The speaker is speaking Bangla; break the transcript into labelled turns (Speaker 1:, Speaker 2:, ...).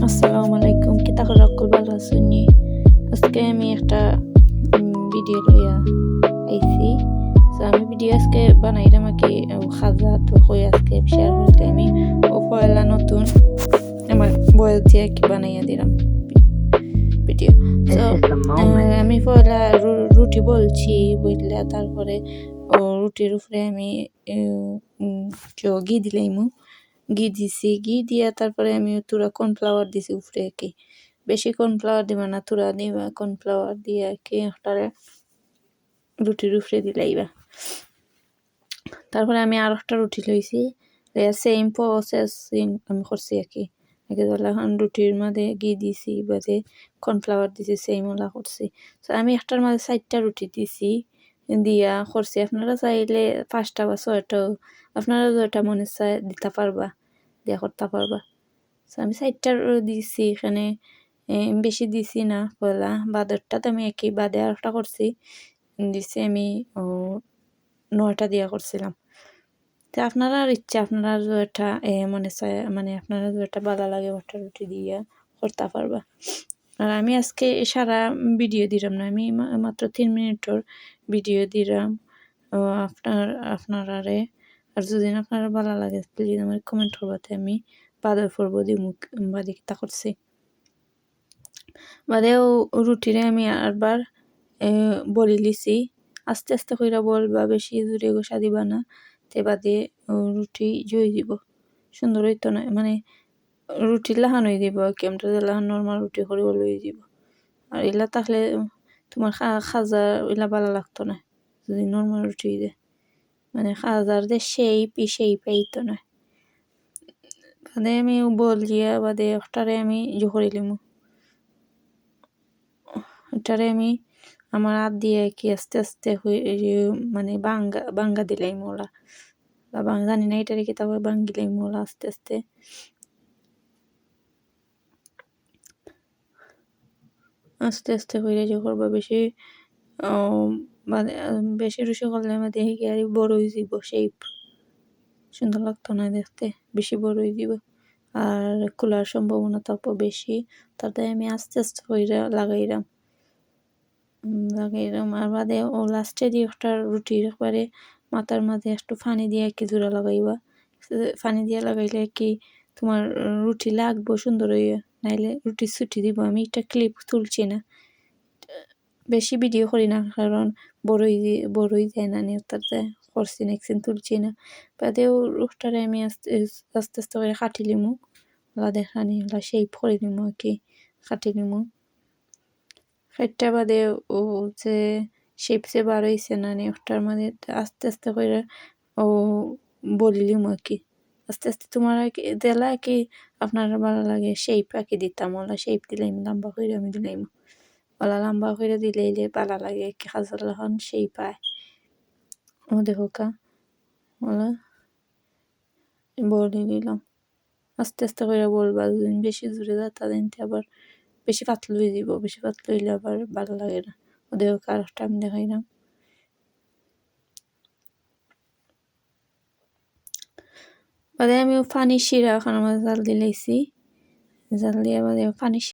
Speaker 1: আসসালামু আলাইকুম, কি তাকে সকল ভালো আছেন? আজকে আমি একটা ভিডিও লইয়া আইছি। তো আমি ভিডিও আজকে বানাইলাম কি খাজা, তো হয়ে আজকে শেয়ার করতে আমি ও পয়লা নতুন আমার বয়স দিয়ে কি বানাইয়া দিলাম ভিডিও। তো আমি পয়লা রুটি বলছি বুঝলে, তারপরে ও রুটির উপরে আমি ঘি দিলাইমু, ঘি দিছি, ঘি দিয়া তারপরে আমি তুরা কর্নফ্লাওয়ার দিছি উপরে কি, বেশি কর্নফ্লাওয়ার দিবা না, তুরা দিবা কর্নফ্লাওয়ার দিয়ে কি একটারে রুটির উপরে দিলাইবা। তারপরে আমি আর একটা রুটি লইছি, সেম প্রসেসিং আমি করছি আর কি। এখন রুটির মাঝে ঘি দিছি, বাদে কর্নফ্লাওয়ার দিছি, সেম ওলা করছি। তো আমি একটার মাঝে 4টা রুটি দিছি, দিয়া করছি। আপনারা চাইলে 5টা বা 6টাও আপনারা যেটা মনে চায় দিতে পারবা, দিয়া করতে পারবা। তো আমি 4টা দিছি, এখানে বেশি দিছি না পয়লা, বাদেরটাতে আমি একই বাদে আর একটা করছি, দিছি আমি 9টা দিয়া করছিলাম। তো আপনারা ইচ্ছা, আপনারা যেটা মনে চায়, মানে আপনারা যেটা ভালো লাগে ওটা রুটি দিয়া করতে পারবা। আর আমি আজকে সারা ভিডিও দিলাম না, আমি মাত্র 3 মিনিটের ভিডিও দিলাম আপনারারে। আর যদি আপনারা ভালো লাগে প্লিজ আমার কমেন্ট করবাতে আমি বাদর পড়বো দিমুখ বাদে তা করছি। বাদেও রুটিরে আমি আরবার বলি লিছি, আস্তে আস্তে কইরা বলবা, বেশি জোরে গোসা দিবা না, তে বাদে রুটি জই দিব, সুন্দর হইতো না, মানে রুটি লাহান হয়ে দিব কি, আমরা লাহান নর্মাল রুটি করে লই দিব। আর এলা তাহলে তোমার খাজা এলা ভালো লাগতো না যদি নর্মাল রুটি দে, মানে খাজার যে শেপ এইতো না। বাদে আমি বলিয়া বাদে একটারে আমি জোহরি লিমু, ওটারে আমি আমার হাত দিয়ে কি আস্তে আস্তে মানে বাঙ্গা দিলাই মোলা, বা জানি না এটারে কি, তারপর বাঙ্গিলাই মোলা আস্তে আস্তে। আস্তে আস্তে করে যে করবা, বেশি মানে বেশি রুশি করলে আমাদের দেখি আর বড় হয়ে যাব, শেপ সুন্দর লাগতো না দেখতে, বেশি বড় হয়ে যাব আর খোলার সম্ভাবনা থাকবো বেশি। তাতে আমি আস্তে আস্তে করে লাগাইলাম। আর বাদে ও লাস্টে দিয়ে একটা রুটির একবারে মাথার মাঝে একটু ফানি দিয়ে কি জোড়া লাগাইবা, ফানি দিয়ে লাগাইলে কি তোমার রুটি লাগবো সুন্দর হইয়া, নাইলে রুটি ছুটি দিব। আমি একটা ক্লিপ তুলছি না, বেশি ভিডিও করি না, কারণ বড়ই যায় না তাতে করছি না, একদিন তুলছি না। বাদেও রুটারে আমি আস্তে আস্তে করে কাটি লিমু, ওলা দেখানি ওলা শেপ করে লিমু আর কি, কাটি লিমু। একটা বাদে ও যে শেপ সে বার হয়েছে না ওটার মধ্যে আস্তে আস্তে করে ও বলিলিম আর কি, আস্তে আস্তে তোমার আর কি দিলা কি আপনার ভালো লাগে শেপ আর কি দিতাম, ওলা শেপ দিলাম লম্বা করে আমি দিলাম, ওলা লম্বা করে দিলে ভালো লাগে কি, খাজার লখন সেই পায় ও দেখো কা, ওলা বলে দিলাম। আস্তে আস্তে করে বলবা, বেশি জোরে যাতা দিনতে আবার বেশি পাতলু হয়ে যাব, বেশি পাতলু হইলে আবার ভালো লাগে না। ওদের কারটা আমি দেখাইলাম। বাদে আমি পানি শিরা ওখানে জাল দিলাইছি, জাল দিয়ে বাদে পানি